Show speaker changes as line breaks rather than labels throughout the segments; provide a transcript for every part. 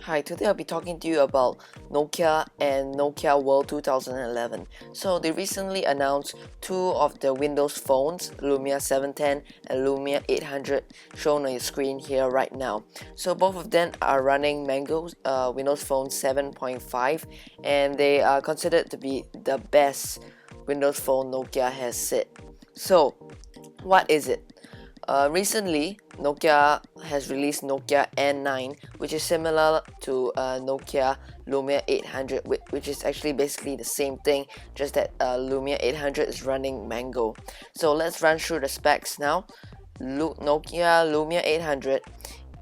Hi, today I'll be talking to you about Nokia and Nokia World 2011. So they recently announced two of the Windows phones, Lumia 710 and Lumia 800, shown on your screen here right now. So both of them are running Windows Phone 7.5, and they are considered to be the best Windows Phone Nokia has said. So what is it? Recently, Nokia has released Nokia N9, which is similar to Nokia Lumia 800, which is actually basically the same thing, just that Lumia 800 is running Mango. So let's run through the specs now. Nokia Lumia 800,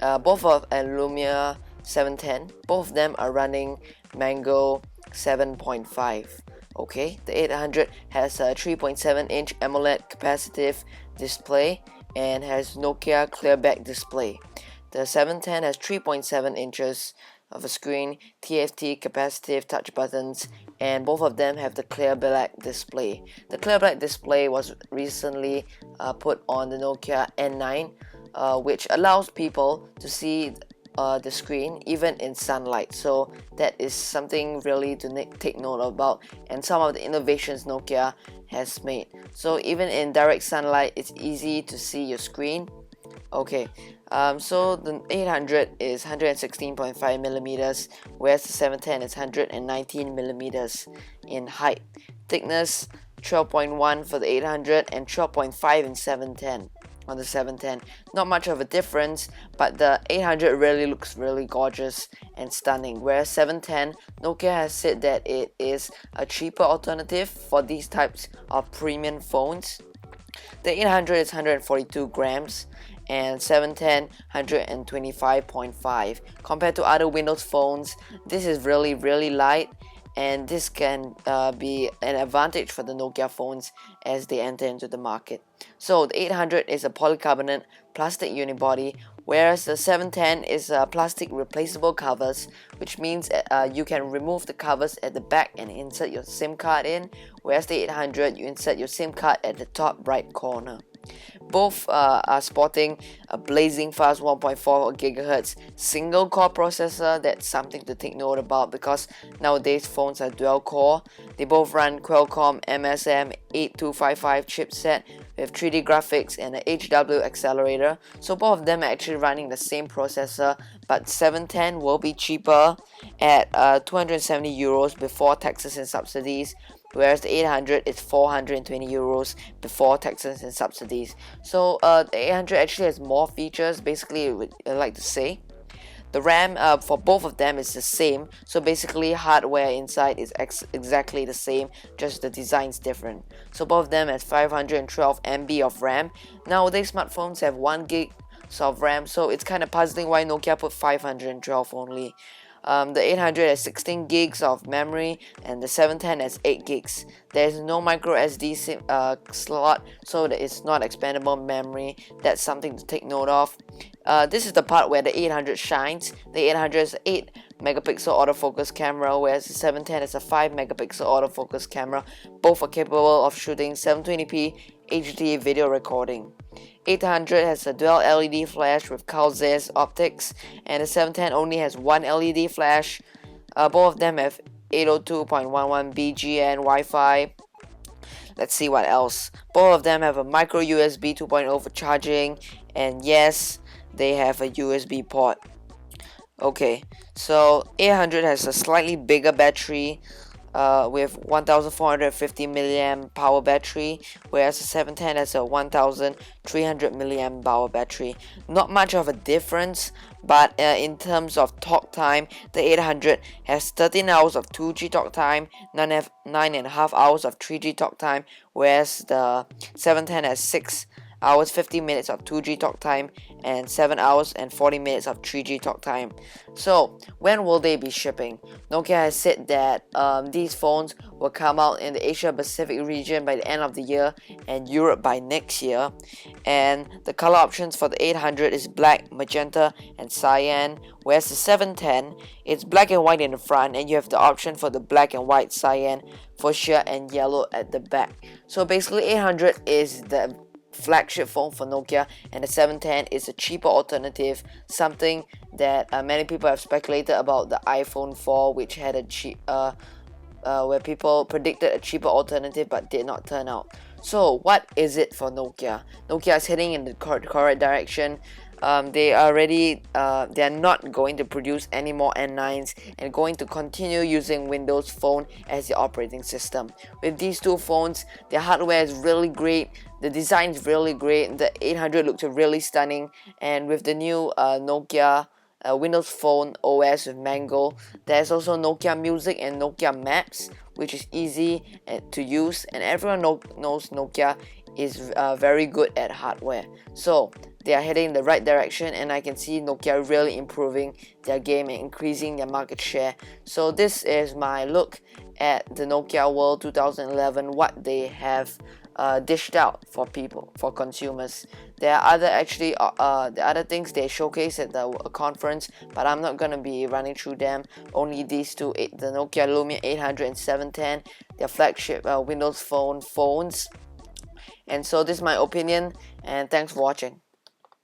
and Lumia 710, both of them are running Mango 7.5. Okay, the 800 has a 3.7-inch AMOLED capacitive display and has Nokia clear back display. The 710 has 3.7 inches of a screen, TFT capacitive touch buttons, and both of them have the clear black display. The clear black display was recently put on the Nokia N9, which allows people to see the screen even in sunlight. So that is something really to take note about, and some of the innovations Nokia has made. So even in direct sunlight, it's easy to see your screen. Okay, so the 800 is 116.5 millimeters, whereas the 710 is 119 millimeters in height. Thickness 12.1 for the 800 and 12.5 in 710 on the 710. Not much of a difference, but the 800 really looks really gorgeous and stunning, whereas 710, Nokia has said that it is a cheaper alternative for these types of premium phones. The 800 is 142 grams and 710 125.5. Compared to other Windows phones, this is really light, and this can be an advantage for the Nokia phones as they enter into the market. So the 800 is a polycarbonate plastic unibody, whereas the 710 is a plastic replaceable covers, which means you can remove the covers at the back and insert your SIM card in, whereas the 800 you insert your SIM card at the top right corner. Both are sporting a blazing fast 1.4 GHz single core processor. That's something to take note about because nowadays phones are dual core. They both run Qualcomm MSM 8255 chipset with 3D graphics and an HW accelerator. So both of them are actually running the same processor, but 710 will be cheaper at 270 euros before taxes and subsidies, whereas the 800 is 420 euros before taxes and subsidies. So the 800 actually has more features, basically, I like to say. The RAM for both of them is the same, so basically hardware inside is exactly the same, just the design's different. So both of them has 512 MB of RAM. Nowadays smartphones have 1 gig of RAM, so it's kind of puzzling why Nokia put 512 only. The 800 has 16 gigs of memory and the 710 has 8 gigs. There is no micro SD slot, so that it's not expandable memory. That's something to take note of. This is the part where the 800 shines. The 800 is 8 megapixel autofocus camera, whereas the 710 is a 5 megapixel autofocus camera. Both are capable of shooting 720p HD video recording. 800 has a dual LED flash with Carl Zeiss optics, and the 710 only has one LED flash. Both of them have 802.11 BGN Wi-Fi. Let's see what else. Both of them have a micro USB 2.0 for charging, and yes, they have a USB port. Okay, so 800 has a slightly bigger battery with 1450 milliamp power battery, whereas the 710 has a 1300 milliamp power battery. Not much of a difference, but in terms of talk time, the 800 has 13 hours of 2G talk time, 9.5 hours of 3G talk time, whereas the 710 has 6 hours 50 minutes of 2G talk time and 7 hours and 40 minutes of 3G talk time. So when will they be shipping? Nokia has said that these phones will come out in the Asia Pacific region by the end of the year and Europe by next year. And the color options for the 800 is black, magenta and cyan, whereas the 710 it's black and white in the front, and you have the option for the black and white, cyan, fuchsia and yellow at the back. So basically 800 is the flagship phone for Nokia, and the 710 is a cheaper alternative, something that many people have speculated about the iPhone 4, which had a cheap where people predicted a cheaper alternative but did not turn out. So what is it for Nokia? Nokia is heading in the correct direction. They are not going to produce any more N9s and going to continue using Windows Phone as the operating system. With these two phones, their hardware is really great, the design is really great, the 800 looks really stunning, and with the new Nokia Windows Phone OS with Mango, there's also Nokia Music and Nokia Maps, which is easy to use, and everyone knows Nokia is very good at hardware. So they are heading in the right direction, and I can see Nokia really improving their game and increasing their market share. So this is my look at the Nokia World 2011, what they have dished out for people, for consumers. There are other things they showcase at the conference, but I'm not gonna be running through them. Only these two, the Nokia Lumia 800 and 710, their flagship Windows Phone phones. And so this is my opinion, and thanks for watching.